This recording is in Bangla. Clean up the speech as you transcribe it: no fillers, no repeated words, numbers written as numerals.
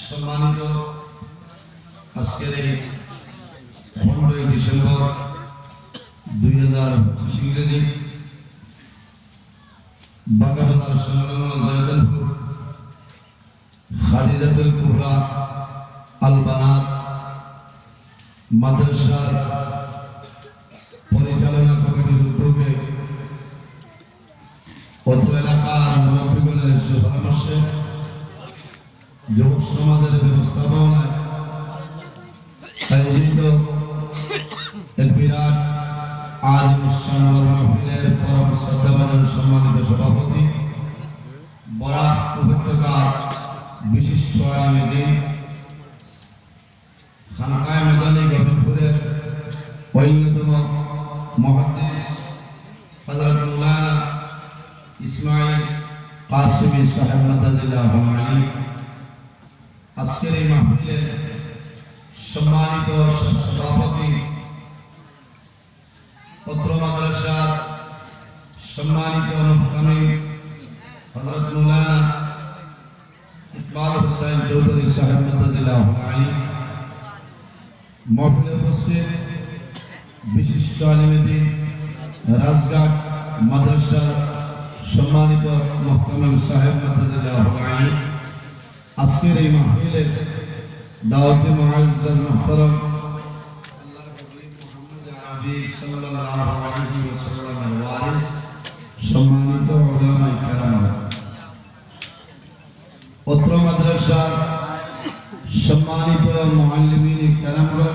সম্মানিত আজকের এই 15 ডিসেম্বর 2025 ইংরেজি বাগাবাজার সংলগ্ন জয়দেবপুর খাদিজাতুল কুবরা আল বানাত মাদ্রাসার পরিচালনা কমিটির উদ্যোগে অত্র এলাকার মুরব্বীগণের সুপরামর্শে যুবক সমাজের ব্যবস্থাপনায় আয়োজিত এক বিরাট আজ মাহফিলের পরম শ্রদ্ধাভাজন সম্মানিত সভাপতি বরাক উপত্যকার বিশিষ্ট আলিম দ্বীন খানকায়ে মেদানী গোবিন্দপুরের অন্যতম মুহাদ্দিস হযরত মাওলানা ইসমাইল কাসিমি সাহেব মাদাজিল্লাহু আলাইহি আজকের এই মাহফিলে সম্মানিত সভাপতি পত্র মাদ্রাসার সম্মানিত মুহতামিম হযরত মাওলানা ইকবাল হোসেন চৌধুরী সাহেব মাদাজিল্লাহু আলাইহি মাহফিলে উপস্থিত বিশিষ্ট আলিম দ্বীন রাজঘাট মাদ্রাসার সম্মানিত মুহতামিম সাহেব মাদাজিল্লাহু আলাইহি আজকের এই মাহফিলে দাওয়াতে মুআজ্জাজ মুহতারাম আল্লাহর হাবিব মুহাম্মদ আরবি সাল্লাল্লাহু আলাইহি ওয়াসাল্লামের ওয়ারিস সম্মানিত উলামায়ে কেরাম অত্র মাদ্রাসার সম্মানিত মুআল্লিমিন কেরামগণ